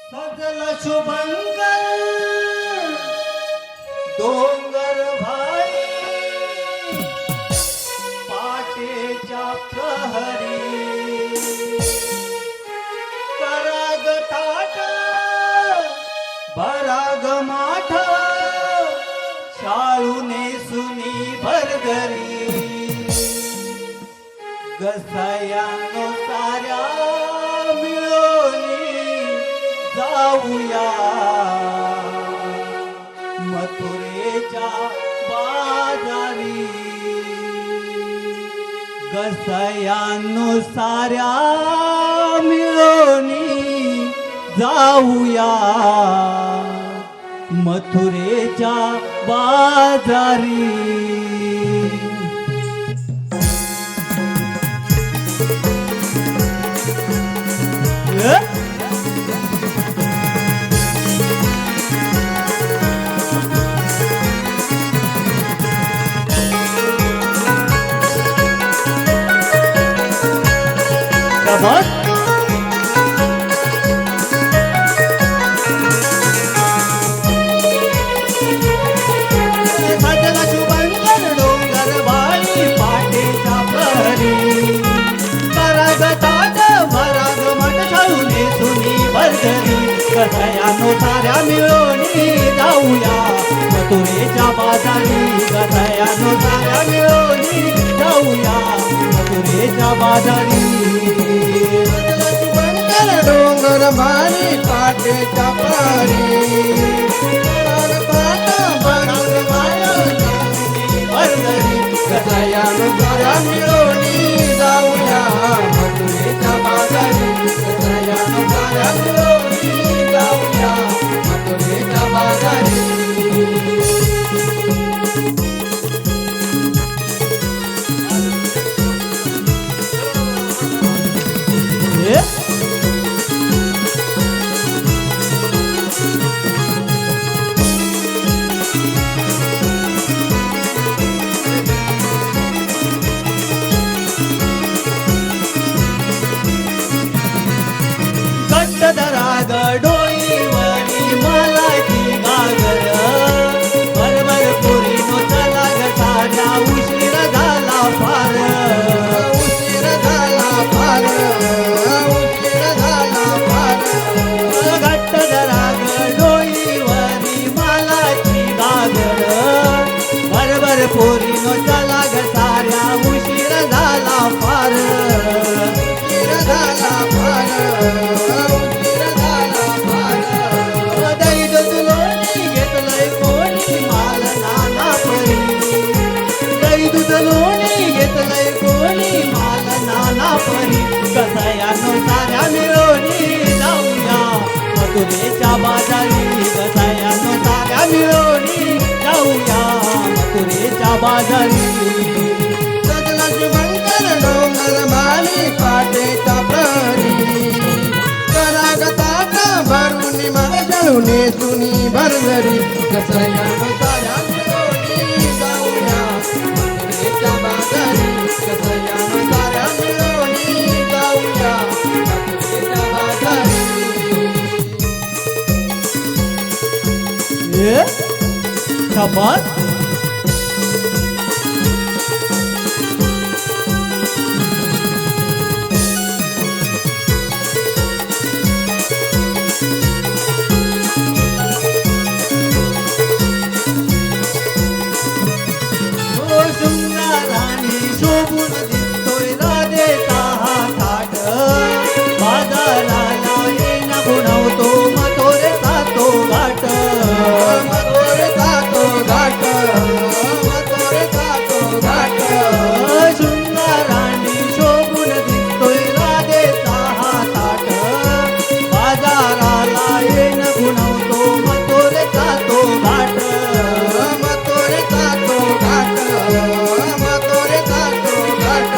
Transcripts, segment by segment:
सजला शुभंकर डोंगर भाई पाटेच्या प्रहरी कराग ताट भराग माठ शाळूने सुनी भरगरी गसयानो साऱ्या मिळोनी जाऊया मथुरेच्या बाजारी गसयानो साऱ्या मिळोनी जाऊया मथुरेच्या बाजारी सजला शुभंकर डोंगर भाई पाटेचा प्रहरी कराग ताट भराग मठ शाळूने सुनी भरगरी गसयानो साऱ्या मिळोनी जाऊया मथुरेच्या बाजारी गसयानो साऱ्या मिळोनी जाऊया मथुरेच्या बाजारी डोंगर भारी पाटेच्या प्रहरी गसयानुसारा मिळवणी जाऊया मथुरेच्या बाजारी गसयानुसारा मिळवणी जाऊया मथुरेच्या बाजारी दराग डोईवरी मालाची गागर बरोबर पुरीनो चला ग साऱ्या उशीर झाला फार उशीर झाला फार उशीर झाला फार घट्ट दराग डोईवरी मालाची गागर बरोबर पुरीनो चला ग साऱ्या उशीर झाला फार उशीर झाला फार लोणी घेतलंय कोणी माल नाना परी गसयानो साऱ्या मिळोनी जाऊया मथुरेच्या बाजारी गसयानो साऱ्या मिळोनी जाऊया मथुरेच्या बाजारी सजला शुभंकर डोंगर भारी पाटेच्या प्रहरी कराग ताट भरून शाळूने सुनी भरगरी गसयानो साऱ्या मिळवणी जाऊया मथुरेच्या बाजारी गसयानो साऱ्या मिळवणी जाऊया मथुरेच्या बाजारी शपथ शृंगाराने शोभून दिसतोय राधेचा हा थाट बाजाराला येण गुणवतो मथुरेचा तो घाट मथुरेचा तो घाट मथुरेचा तो घाट शृंगाराने शोभून दिसतोय राधेचा हा थाट बाजाराला येण गुणवतो मथुरेचा तो घाट मथुरेचा तो घाट मथुरेचा तो घाट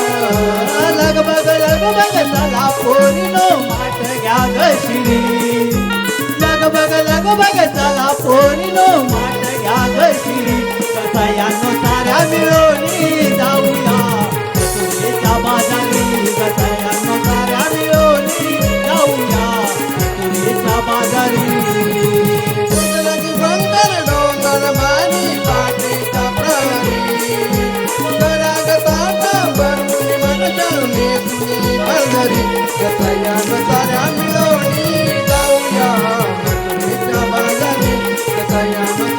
लगबग चला पोरीनो माठ घ्या गशिरी लगबग चला पोरीनो माठ घ्या गशिरी गसयानो साऱ्या मिळोनी जाऊया मथुरेच्या बाजारी गसयानो साऱ्या मिळोनी जाऊया मथुरेच्या बाजारी जुनी बांधरी कथयान साऱ्या मिळवणी जाऊया मथुरेच्या बाजारी कथयान